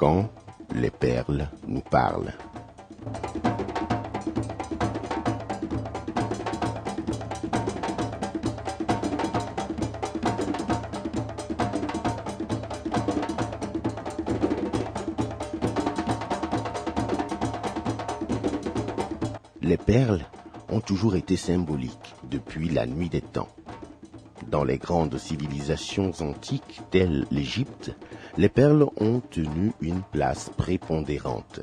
quand les perles nous parlent. Les perles ont toujours été symboliques depuis la nuit des temps. Dans les grandes civilisations antiques telles l'Égypte, les perles ont tenu une place prépondérante.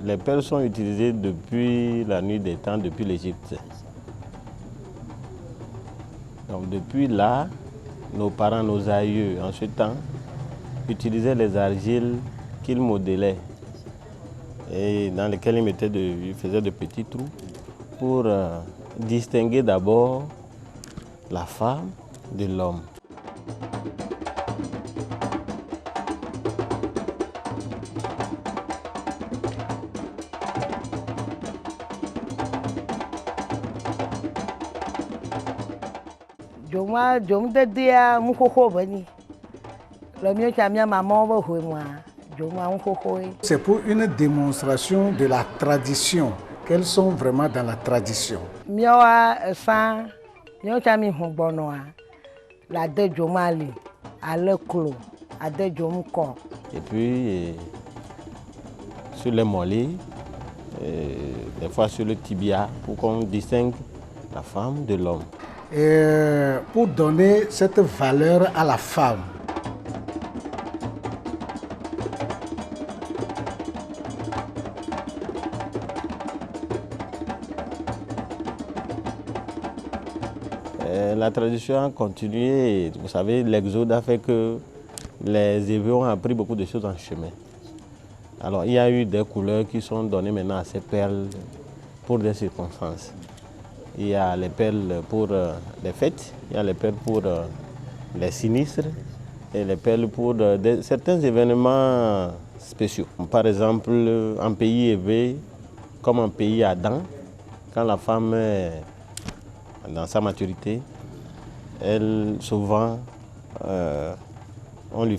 Les perles sont utilisées depuis la nuit des temps, depuis l'Égypte. Donc depuis là, nos parents, nos aïeux, en ce temps, utilisaient les argiles qu'ils modélaient et dans lesquels ils faisaient de petits trous pour distinguer d'abord la femme de l'homme. C'est pour une démonstration de la tradition, qu'elles sont vraiment dans la tradition. Et puis, sur les mollets, des fois sur le tibia, pour qu'on distingue la femme de l'homme. Et pour donner cette valeur à la femme. La tradition a continué. Vous savez, l'exode a fait que les Hébreux ont appris beaucoup de choses en chemin. Alors, il y a eu des couleurs qui sont données maintenant à ces perles pour des circonstances. Il y a les perles pour les fêtes, il y a les perles pour les sinistres et les perles pour certains événements spéciaux. Par exemple, en pays élevé, comme en pays Adam, quand la femme est dans sa maturité, elle, souvent, on lui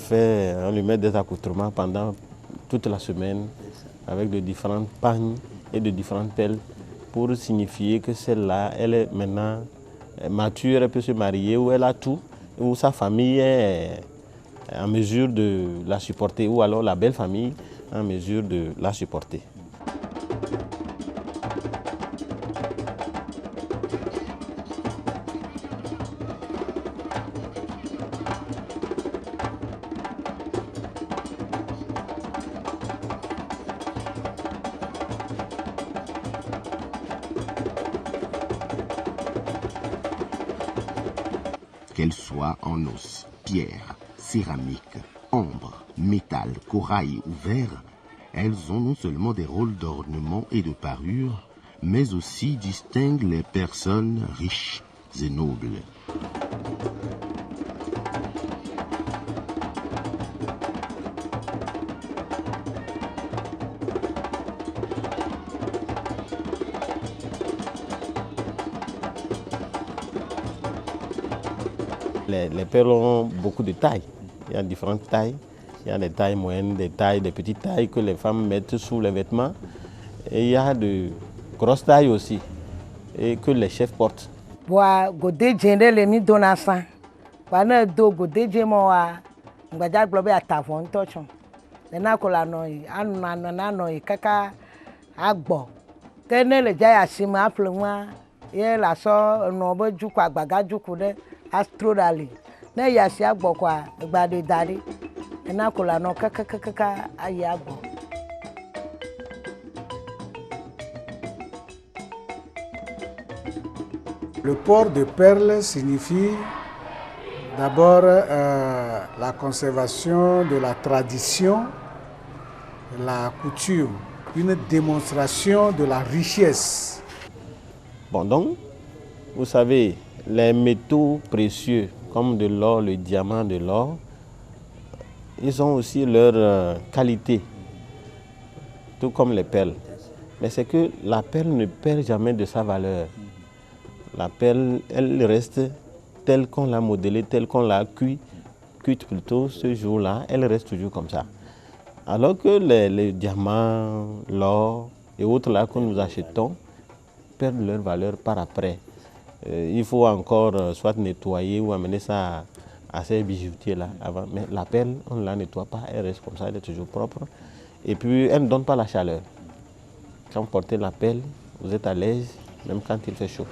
met des accoutrements pendant toute la semaine avec de différentes pagnes et de différentes perles pour signifier que celle-là, elle est maintenant mature, elle peut se marier, où elle a tout, où sa famille est en mesure de la supporter, ou alors la belle famille en mesure de la supporter. Qu'elles soient en os, pierre, céramique, ambre, métal, corail ou verre, elles ont non seulement des rôles d'ornement et de parure, mais aussi distinguent les personnes riches et nobles. Les perles ont beaucoup de tailles. Il y a différentes tailles. Il y a des tailles moyennes, des petites tailles que les femmes mettent sous les vêtements. Et il y a de grosses tailles aussi, et que les chefs portent. Le port de perles signifie d'abord la conservation de la tradition, la coutume, une démonstration de la richesse. Bon, donc, vous savez, les métaux précieux comme de l'or, le diamant, de l'or, ils ont aussi leur qualité. tout comme les perles. Mais c'est que la perle ne perd jamais de sa valeur. La perle, elle reste telle qu'on l'a modelée, telle qu'on l'a cuite plutôt ce jour-là, elle reste toujours comme ça. Alors que les diamants, l'or et autres là que nous achetons perdent leur valeur par après. Il faut encore soit nettoyer ou amener ça à ces bijoutiers-là avant. Mais la perle, on ne la nettoie pas, elle reste comme ça, elle est toujours propre. Et puis, elle ne donne pas la chaleur. Quand vous portez la perle, vous êtes à l'aise, même quand il fait chaud.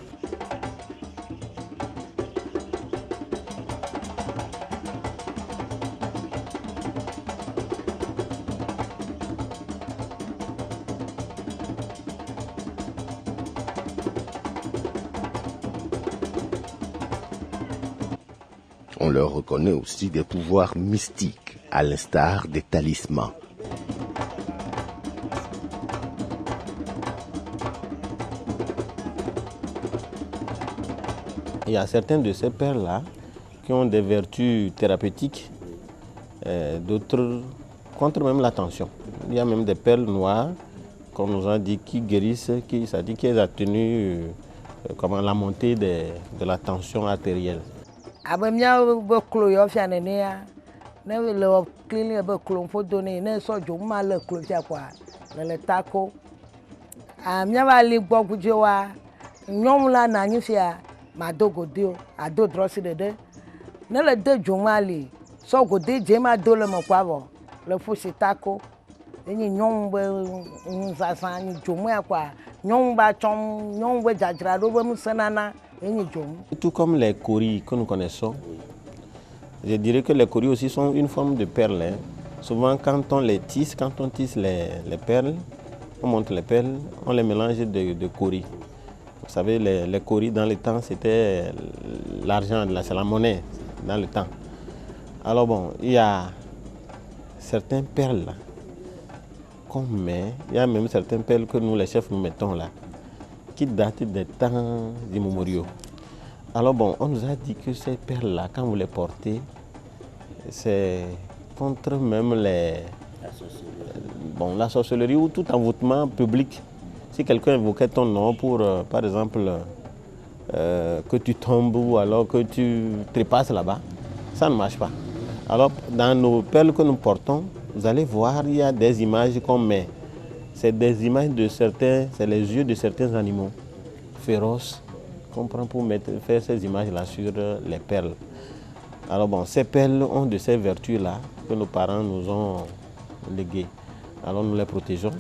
On leur reconnaît aussi des pouvoirs mystiques, à l'instar des talismans. Il y a certaines de ces perles-là qui ont des vertus thérapeutiques, d'autres contre même la tension. Il y a même des perles noires, qu'on nous a dit, qui guérissent, ça dit qu'elles atténuent la montée de la tension artérielle. Mado godio ado drosi dede ne le de djomali so gode jema do le mokwavo le fusitako enyi nyom be nzasa ni djomwa kwa nyom ba chom nyom be jajra do be musanana enyi djom. Tout comme les coris que nous connaissons, je dirais que les coris aussi sont une forme de perles. Hein. Souvent quand on les tisse, quand on tisse les perles, on monte les perles, on les mélange de coris. Vous savez, les coris dans le temps, c'était l'argent, c'est la monnaie dans le temps. Alors bon, il y a certaines perles là qu'on met, il y a même certaines perles que nous les chefs nous mettons là, qui datent des temps immémoriaux. Alors bon, on nous a dit que ces perles là, quand vous les portez, c'est contre même la sorcellerie ou tout envoûtement public. Si quelqu'un invoquait ton nom pour, par exemple, que tu tombes ou alors que tu trépasses là-bas, ça ne marche pas. Alors, dans nos perles que nous portons, vous allez voir, il y a des images qu'on met. C'est des images de certains, c'est les yeux de certains animaux féroces qu'on prend pour faire ces images-là sur les perles. Alors bon, ces perles ont de ces vertus-là que nos parents nous ont léguées. Alors nous les protégeons.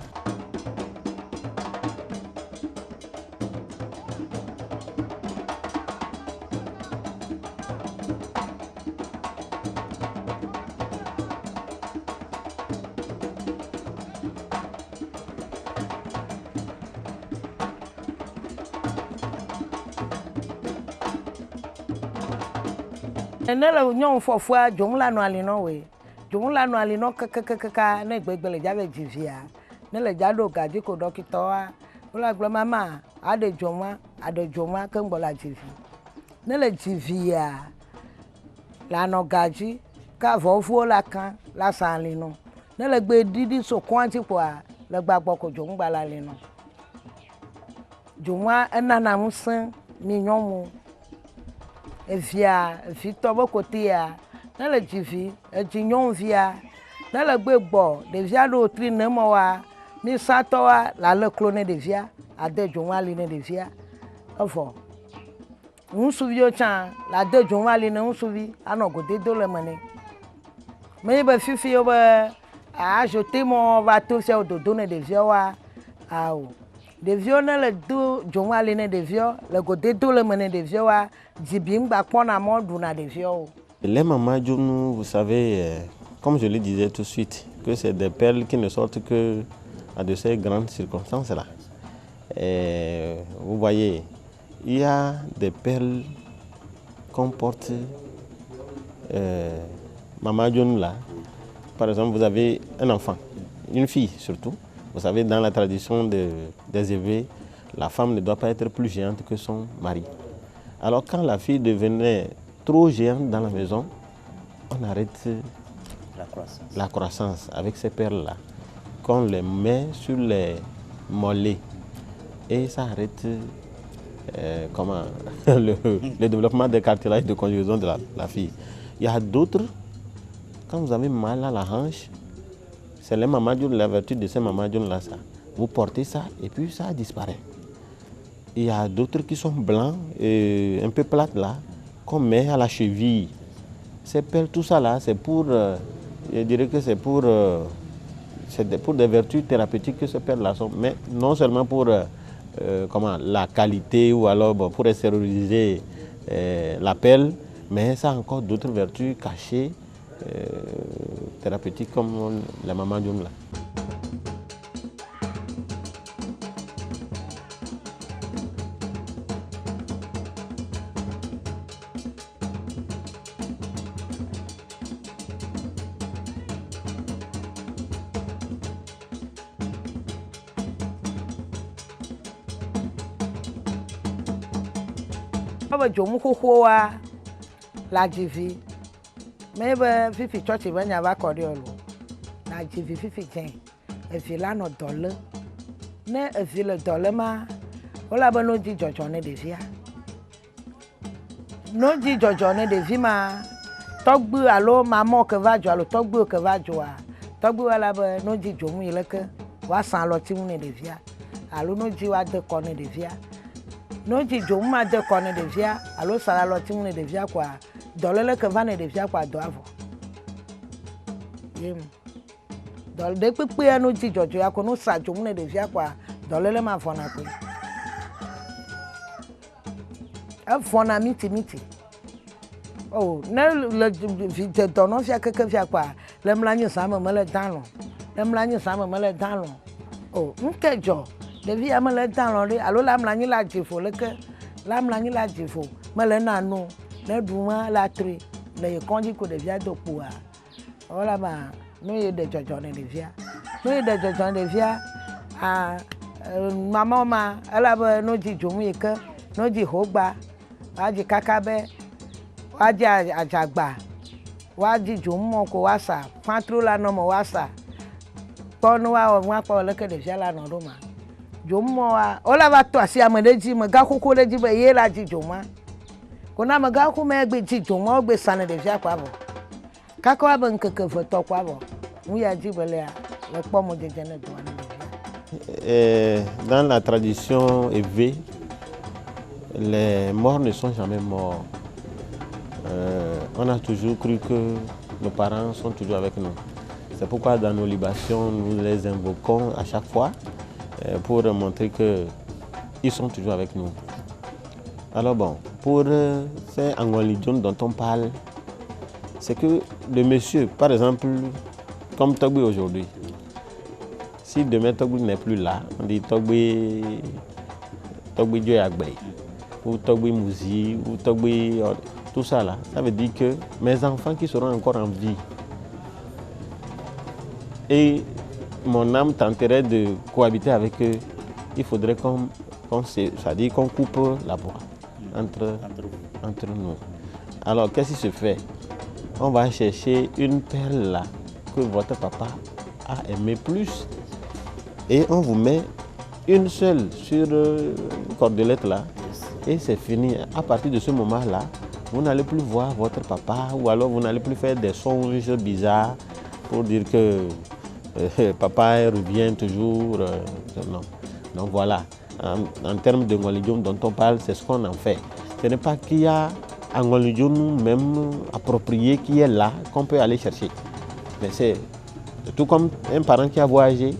Nele nyɔnu fɔfua dzomla nɔ ali nɔ we dzomla nɔ ali nɔ kakakaka ne gbegbe le dza be dzivia ne le dza ɖo gadzi ko dɔkitɔwa wole gblɔ mama aɖe dzoma ke ŋgbɔ la dzivi ne le dzivia la nɔ gadzi ka vɔvuwo la kan la sa ali nɔ ne le gbe ɖiɖi so kɔnti kɔa le gbagbɔ ko dzomgba la ali nɔ dzoma enana ŋusẽ mi nyɔnu evia evitɔ be kotea ne le dzivi edzi nyɔnuvia ne le gbe gbɔ ɖevia ɖo tri ne mewa mi satɔwa la le klo ne ɖevia ade dzonu ali ne ɖevia evɔ ŋutsuviwo tsã la de dzonu ali ne ŋutsuvi anɔ godedo le me nɛ menye be fifi wo be azote mɔ va to sia wo dodo ne ɖeviawoa awo ɖeviwo ne le do dzonu ali ne ɖeviwo le godedo le me ne ɖeviawoa dzibi ŋgba kpɔna mɔ ɖuna ɖeviawo. Les mamajounou, vous savez, comme je le disais tout de suite, que c'est des perles qui ne sortent que à de ces grandes circonstances-là. Vous voyez, il y a des perles qu'on porte, mamajounou là. Par exemple, vous avez un enfant, une fille surtout. Vous savez, dans la tradition des évêques, la femme ne doit pas être plus géante que son mari. Alors quand la fille devenait trop géante dans la maison, on arrête la croissance avec ces perles-là qu'on les met sur les mollets et ça arrête le développement des cartilages de conjugaison de la fille. Il y a d'autres, quand vous avez mal à la hanche, c'est les mamadioun, la vertu de ces mamadioun là, ça. Vous portez ça et puis ça disparaît. Il y a d'autres qui sont blancs et un peu plates là, qu'on met à la cheville. Ces pelles, tout ça là, c'est pour, je dirais que c'est pour des vertus thérapeutiques que ces pelles là sont, mais non seulement pour la qualité ou alors pour extérioriser la pelle, mais ça a encore d'autres vertus cachées thérapeutiques comme la mamadioum là. Jomu xoxoa la dzivi me be fifi church be nya ba kɔɖi ɔlo la dzivi fifi dze evi la nɔ dɔ le ne evi le dɔ le ma wola be no dzi dzɔdzɔ ne ɖevia no dzi dzɔdzɔ ne ɖevi ma tɔgbi alo mamɔ ke va dzo alo tɔgbiwo ke va dzoa tɔgbiwo la be no dzi dzomu yi leke woasa alɔti ŋu ne ɖevia alo no dzi woade kɔ ne ɖevia no dzi dzomu ma de kɔ ne ɖevia alo sala alɔti ŋu ne ɖevia koa dɔléle ke va ne ɖevia koa dɔ avɔ yem dɔle kpekpea no dzi dzɔdzɔ ya ko no sa dzomu ne ɖevia koa dɔléle ma vɔna koe evɔna mitimiti o ne le vidze dɔnɔvia keke via koa le mlanyi zã me mele dalɔ le mlanyi zã me mele dalɔ o nke dzɔ ɖevia mele dalɔ ɖe alo la mlanyi la dzifo leke la mlanyi la dzifo mele na no ne ɖuma la tri le ye kɔndzi ko ɖevia do kpoa wala ba no ye de dzɔdzɔ ne ɖevia no ye de dzɔdzɔ ne ɖevia mama ma ela be no dzi dzomu yi ke no dzi hogba wadzi kaka be wadzi adzagba wadzi dzomu mɔ ko wasa patro la nɔ me wasa kpɔ ne wawɔ ŋua leke ɖevia la nɔ ɖo ma dzomu mɔa wola va to asi ame ɖe dzi me ga xoko ɖe dzi be ye la dzi dzomua ko na me ga xo me gbe dzi dzomua gbe sa ne ɖevia ko avɔ kaka wa be ŋkeke vetɔ ko avɔ nu ya dzi be lea le kpɔ mo dzedze ne doa ne ɖevia. Dans la tradition évée, les morts ne sont jamais morts. On a toujours cru que nos parents sont toujours avec nous. C'est pourquoi dans nos libations, nous les invoquons à chaque fois pour montrer qu'ils sont toujours avec nous. Alors bon, pour ces Angolidjon dont on parle, c'est que le monsieur, par exemple, comme Togbi aujourd'hui, si demain Togbi n'est plus là, on dit Togbi Dioyagbe, ou Togbi Mouzi, ou Togbi... Tout ça là, ça veut dire que mes enfants qui seront encore en vie, et mon âme tenterait de cohabiter avec eux, il faudrait qu'on coupe la voie entre nous. Alors qu'est-ce qui se fait? On va chercher une perle là que votre papa a aimé plus et on vous met une seule sur une cordelette là et c'est fini. À partir de ce moment là, vous n'allez plus voir votre papa ou alors vous n'allez plus faire des songes bizarres pour dire que papa revient toujours. Non. Donc voilà, en termes de Ngolidjon dont on parle, c'est ce qu'on en fait. Ce n'est pas qu'il y a un Ngolidjon même approprié qui est là, qu'on peut aller chercher. Mais c'est tout comme un parent qui a voyagé.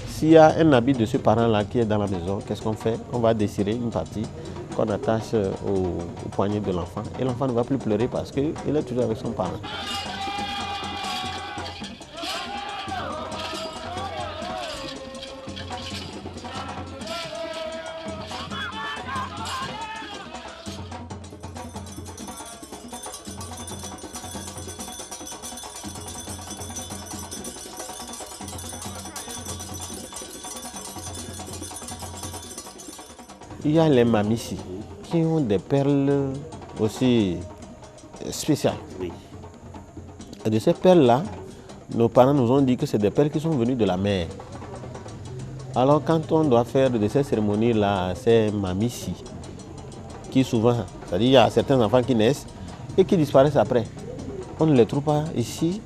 S'il y a un habit de ce parent-là qui est dans la maison, qu'est-ce qu'on fait? On va déchirer une partie qu'on attache au poignet de l'enfant. Et l'enfant ne va plus pleurer parce qu'il est toujours avec son parent. Il y a les mamissi qui ont des perles aussi spéciales. Et de ces perles-là, nos parents nous ont dit que c'est des perles qui sont venues de la mer. Alors quand on doit faire de ces cérémonies-là, c'est mamies qui souvent, c'est-à-dire il y a certains enfants qui naissent et qui disparaissent après. On ne les trouve pas ici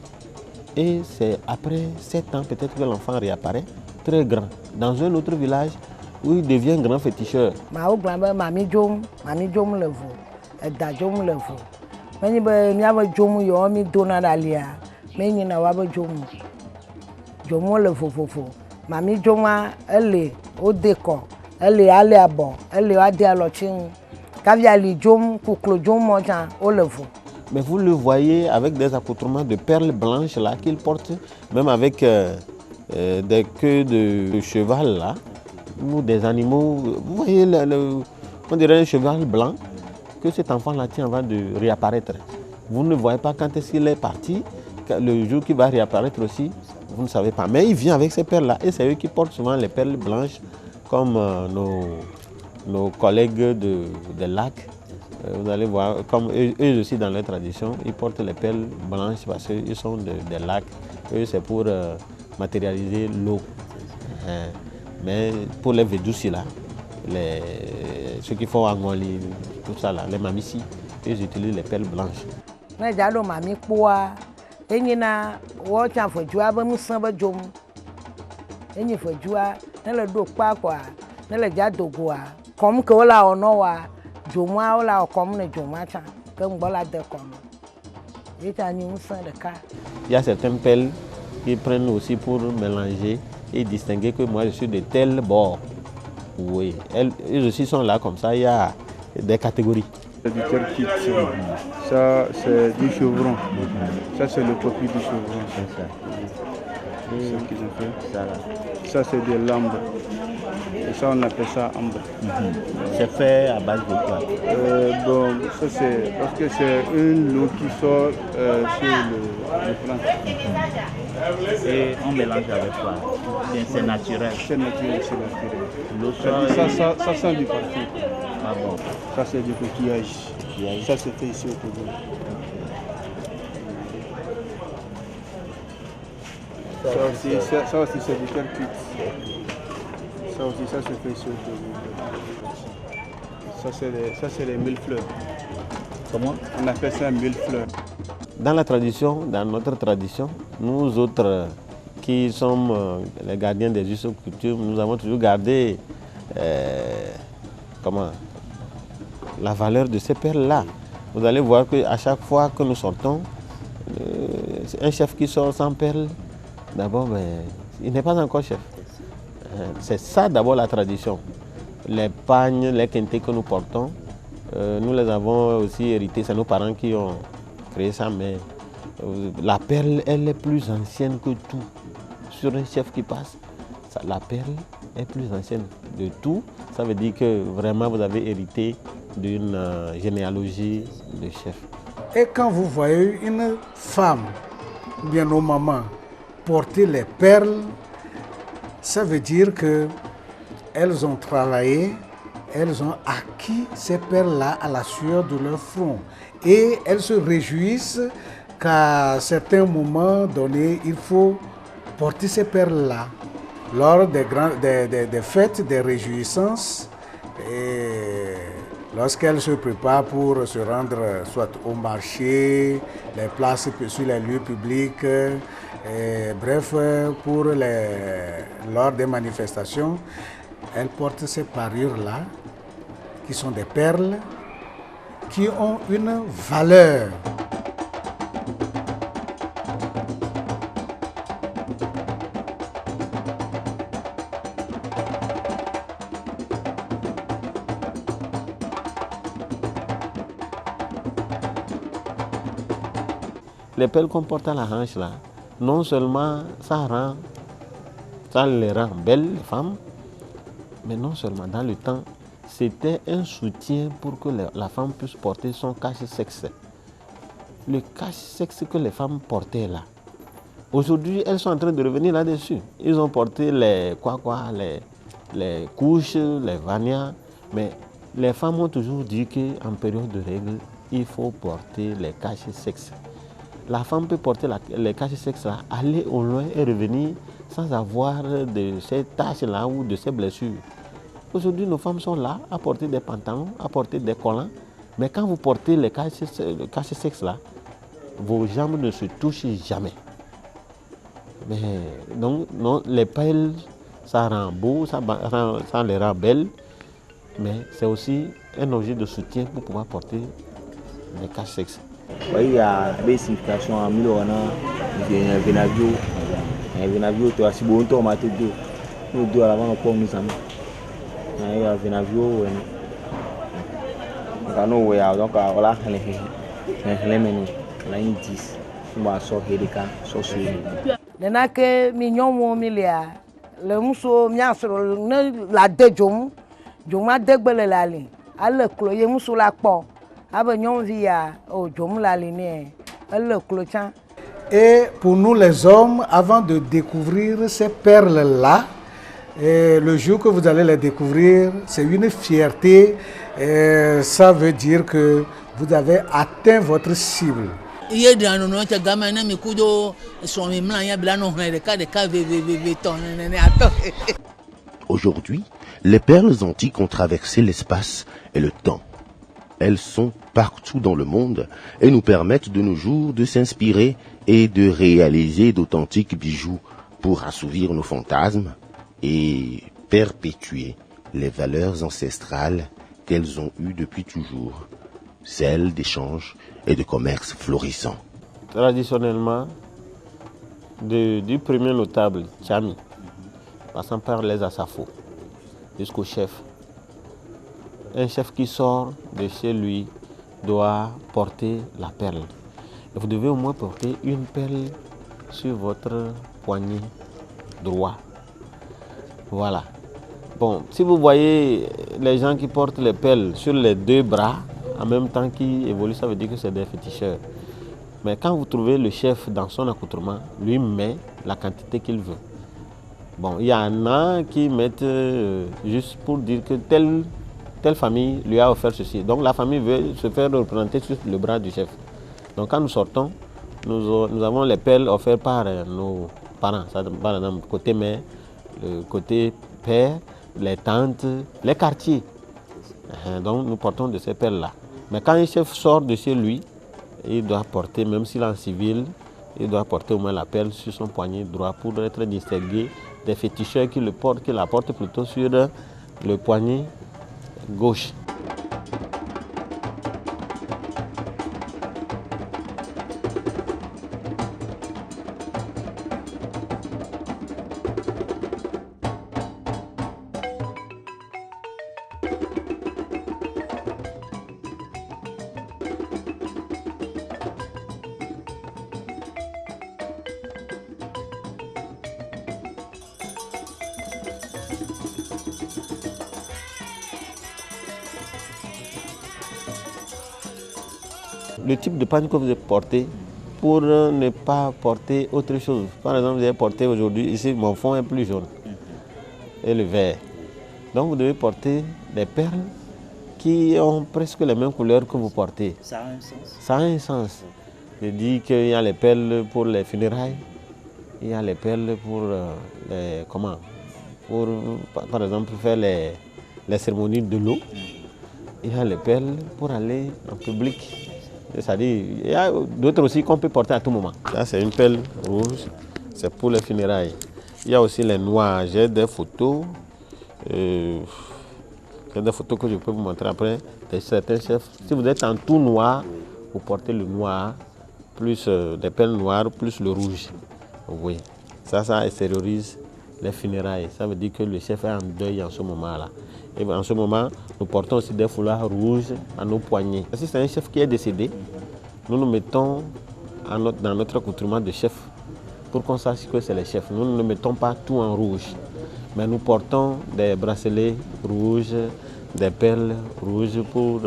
et c'est après 7 ans peut-être que l'enfant réapparaît très grand dans un autre village où il devient grand féticheur. Mamie Jom le vaut, Edda Jom le vaut. Mais il y a un Jom, il y a un Dona d'Alia, mais il y a un Jom. Jom le vaut. Mamie Joma, elle est au décor, elle est allée à bord, elle est allée à l'autre. Quand il y a les Jom, Kouklo Jom, on le vaut. Mais vous le voyez avec des accoutrements de perles blanches là qu'il porte, même avec des queues de cheval là, ou des animaux. Vous voyez, on dirait un cheval blanc que cet enfant là tient avant de réapparaître. Vous ne voyez pas quand est-ce qu'il est parti, le jour qu'il va réapparaître aussi, vous ne savez pas. Mais il vient avec ces perles là et c'est eux qui portent souvent les perles blanches comme nos collègues des lacs. Vous allez voir, comme eux aussi dans leur tradition, ils portent les perles blanches parce qu'ils sont des lacs. Eux, c'est pour matérialiser l'eau. Mais pour les Védoussi, là, ceux qui font Angoli, tout ça, là, les mamissi, ils utilisent les perles blanches. Il y a certaines perles qui prennent aussi pour mélanger et distinguer que moi je suis de tel bord. Oui, elles aussi sont là comme ça, il y a des catégories. C'est du terkit, ça c'est du chevron, ça c'est le copier du chevron. C'est ça. C'est ce qu'ils ont fait. Ça c'est de l'ambre. Et ça on appelle ça ambre. C'est fait à base de quoi? Bon, ça c'est parce que c'est une eau qui sort sur le plant. Et on mélange avec quoi? C'est naturel. C'est naturel, c'est naturel. L'eau sort. Ça sent du parfum. Ah bon? Ça c'est du coquillage. Ça c'est fait ici au Togo. Ça aussi c'est du terkit. Ça aussi, ça se fait ici au Togo. Ça c'est les millefleurs. Comment? On appelle ça millefleurs. Dans la tradition, dans notre tradition, nous autres qui sommes les gardiens des us et coutumes, nous avons toujours gardé la valeur de ces perles-là. Vous allez voir qu'à chaque fois que nous sortons, un chef qui sort sans perles, d'abord, il n'est pas encore chef. C'est ça d'abord la tradition. Les pagnes, les kentés que nous portons, nous les avons aussi hérités. C'est nos parents qui ont créé ça, mais la perle, elle est plus ancienne que tout. Sur un chef qui passe, la perle est plus ancienne de tout. Ça veut dire que vraiment vous avez hérité d'une généalogie de chefs. Et quand vous voyez une femme, bien nos mamans, porter les perles, ça veut dire qu'elles ont travaillé, elles ont acquis ces perles-là à la sueur de leur front. Et elles se réjouissent qu'à certains moments donnés, il faut porter ces perles-là. Lors des fêtes, des réjouissances, et lorsqu'elles se préparent pour se rendre soit au marché, les places sur les lieux publics, bref, lors des manifestations, elles portent ces parures-là, qui sont des perles, qui ont une valeur. Les perles qu'on porte à la hanche là, non seulement ça les rend belles, les femmes, mais non seulement dans le temps, c'était un soutien pour que la femme puisse porter son cache-sexe. Le cache-sexe que les femmes portaient là, aujourd'hui elles sont en train de revenir là-dessus. Ils ont porté les couches, les vanias, mais les femmes ont toujours dit qu'en période de règles, il faut porter les cache-sexes. la femme peut porter les cache-sexe là, aller au loin et revenir sans avoir de ces taches-là ou de ces blessures. Aujourd'hui, nos femmes sont là à porter des pantalons, à porter des collants. Mais quand vous portez les cache-sexe là, vos jambes ne se touchent jamais. Mais donc, non, les perles, ça rend beau, ça les rend belles. Mais c'est aussi un objet de soutien pour pouvoir porter les cache-sexe. Oui, il y a des significations en Milorana, il y a un vénavio. Un vénavio, tu as si bon temps, tu as deux. Nous deux à l'avant, on peut nous amener. Il y a un vénavio. Donc, voilà, les menus, on a une 10. On va sortir des cas, sortir. Il y a que mignon, milliard. Le mousseau, la déjom, Joma dégbele la ligne. À le clos, il y a mousseau la porte. Et pour nous les hommes, avant de découvrir ces perles-là, le jour que vous allez les découvrir, c'est une fierté. Ça veut dire que vous avez atteint votre cible. Aujourd'hui, les perles antiques ont traversé l'espace et le temps. Elles sont partout dans le monde et nous permettent de nos jours de s'inspirer et de réaliser d'authentiques bijoux pour assouvir nos fantasmes et perpétuer les valeurs ancestrales qu'elles ont eues depuis toujours, celles d'échange et de commerce florissant. Traditionnellement, du premier notable, Tchami, passant par les Assafo, jusqu'au chef. Un chef qui sort de chez lui doit porter la perle. Et vous devez au moins porter une perle sur votre poignet droit. Voilà. Bon, si vous voyez les gens qui portent les perles sur les deux bras, en même temps qui évoluent, ça veut dire que c'est des féticheurs. Mais quand vous trouvez le chef dans son accoutrement, lui met la quantité qu'il veut. Bon, il y en a qui mettent juste pour dire que telle famille lui a offert ceci. Donc la famille veut se faire représenter sur le bras du chef. Donc quand nous sortons, nous avons les perles offertes par nos parents. Ça, par exemple, côté mère, le côté père, les tantes, les quartiers. Donc nous portons de ces perles-là. Mais quand un chef sort de chez lui, il doit porter, même s'il est en civil, il doit porter au moins la perle sur son poignet droit pour être distingué des féticheurs qui la portent plutôt sur le poignet gauche. Le type de panne que vous avez porté pour ne pas porter autre chose. Par exemple, vous avez porté aujourd'hui, ici mon fond est plus jaune et le vert. Donc vous devez porter des perles qui ont presque les mêmes couleurs que vous portez. Ça a un sens. Ça a un sens. Je dis qu'il y a les perles pour les funérailles, il y a les perles pour par exemple faire les cérémonies de l'eau. Il y a les perles pour aller en public. C'est-à-dire, il y a d'autres aussi qu'on peut porter à tout moment. Là, c'est une perle rouge, c'est pour les funérailles. Il y a aussi les noirs. J'ai des photos. J'ai des photos que je peux vous montrer après de certains chefs. Si vous êtes en tout noir, vous portez le noir, plus des perles noires, plus le rouge. Oui, ça extériorise les funérailles. Ça veut dire que le chef est en deuil en ce moment-là. Et en ce moment, nous portons aussi des foulards rouges à nos poignets. Si c'est un chef qui est décédé, nous nous mettons dans notre accoutrement de chef pour qu'on sache que c'est le chef. Nous ne mettons pas tout en rouge, mais nous portons des bracelets rouges, des perles rouges pour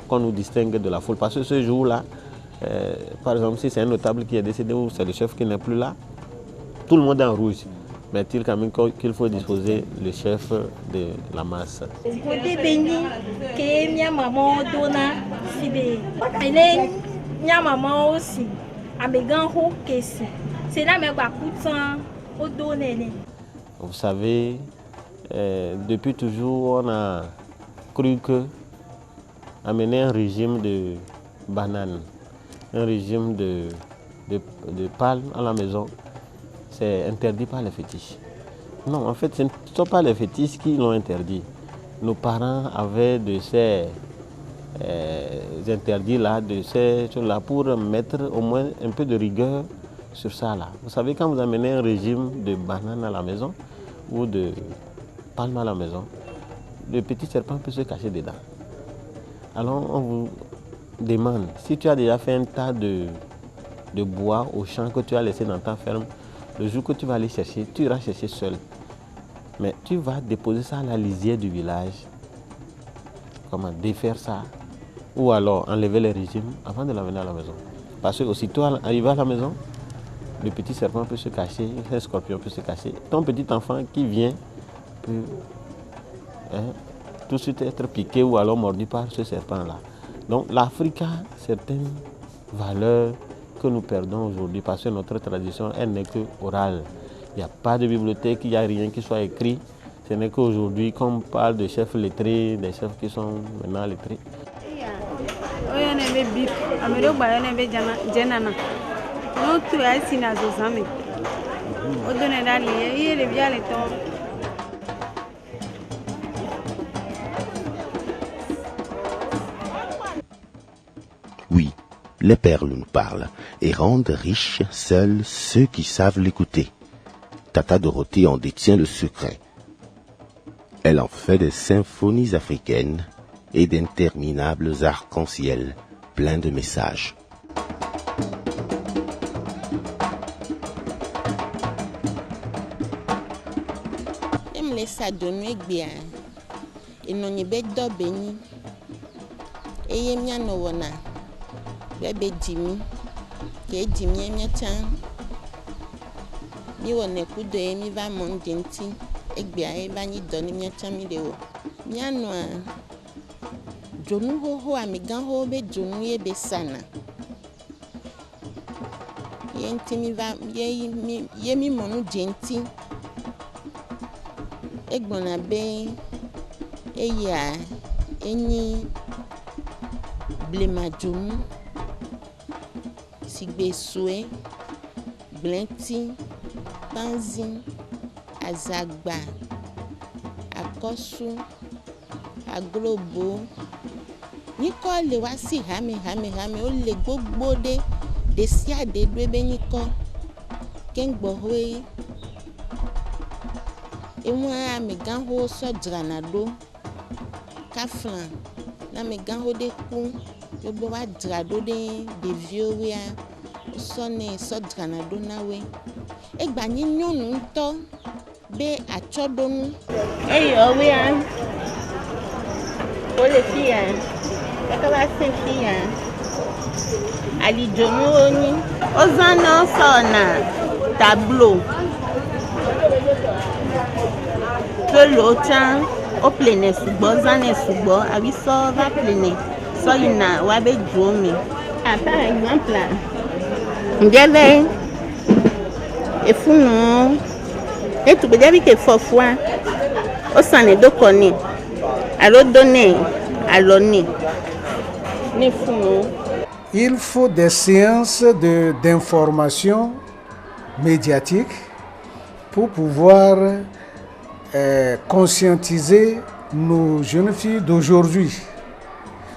qu'on nous distingue de la foule. Parce que ce jour-là, par exemple, si c'est un notable qui est décédé ou c'est le chef qui n'est plus là, tout le monde est en rouge. Mais il quand même qu'il faut disposer le chef de la masse. Côté béni, que ma maman donna, si bien, elle est ma maman aussi. Vous savez, depuis toujours, on a cru que amener un régime de bananes, un régime de palme à la maison, c'est interdit par les fétiches. Non, en fait, ce ne sont pas les fétiches qui l'ont interdit. Nos parents avaient de ces interdits-là, de ces choses-là, pour mettre au moins un peu de rigueur sur ça là. Vous savez, quand vous amenez un régime de bananes à la maison ou de palme à la maison, le petit serpent peut se cacher dedans. Alors on vous demande, si tu as déjà fait un tas de bois au champ que tu as laissé dans ta ferme, le jour que tu vas aller chercher, tu iras chercher seul. Mais tu vas déposer ça à la lisière du village. Comment défaire ça? Ou alors enlever les régimes avant de l'amener à la maison. Parce que aussitôt arrivé à la maison, le petit serpent peut se cacher, un scorpion peut se cacher. Ton petit enfant qui vient peut tout de suite être piqué ou alors mordu par ce serpent-là. Donc l'Afrique a certaines valeurs que nous perdons aujourd'hui parce que notre tradition, elle n'est que orale. Il n'y a pas de bibliothèque, il n'y a rien qui soit écrit. Ce n'est qu'aujourd'hui qu'on parle de chefs lettrés, des chefs qui sont maintenant lettrés. Oui, les perles nous parlent et rendent riches seuls ceux qui savent l'écouter. Tata Dorothée en détient le secret. Elle en fait des symphonies africaines et d'interminables arcs-en-ciel pleins de messages. Mi wone kudo mi va mondenti egbia e va ni doni mi chami de wo mi anu a jonu ho amigan ho be jonu ye be sana yenti mi va ye mi monu jenti egbona be eya eni blema jonu sigbe soe blenti Banzin, Azagba, Akosu, Aglobo. Niko le wa si hame o le gbogbo de si ade dwebe niko. Kengbo hoyi. Ewa amegan ho so dranado. Kaflan. Na megan ho de ku. Yobo wa drado de viewia. Sone so dranado nawe. Egba ni nyonu nto be achodonu owe an o le fi an ka ba se fi an alijonu oni ozana sona tableau que l'autant o plene sugbo zane sugbo abi so va plene so ina wa be jomi par exemple ngele et fou non et tout bien que fois au sang de connaît alors donner à l'onni ne fou non. Il faut des séances d'information médiatique pour pouvoir conscientiser nos jeunes filles d'aujourd'hui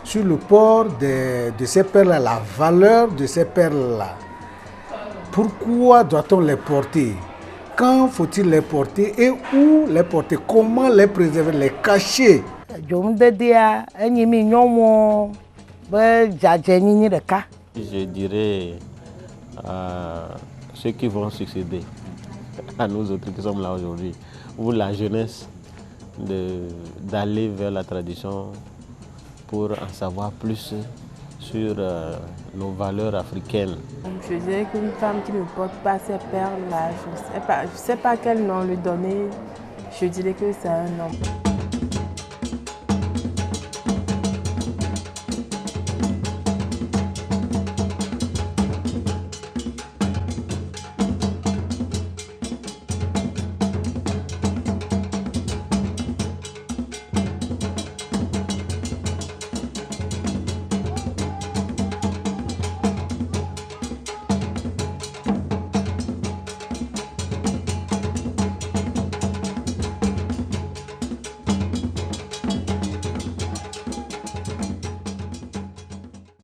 sur le port de ces perles-là, la valeur de ces perles-là. Pourquoi doit-on les porter? Quand faut-il les porter et où les porter? Comment les préserver, les cacher? Je dirais à ceux qui vont succéder à nous autres qui sommes là aujourd'hui, ou la jeunesse, d'aller vers la tradition pour en savoir plus sur nos valeurs africaines. Je dirais qu'une femme qui ne porte pas ces perles-là, je ne sais pas quel nom lui donner, je dirais que c'est un homme.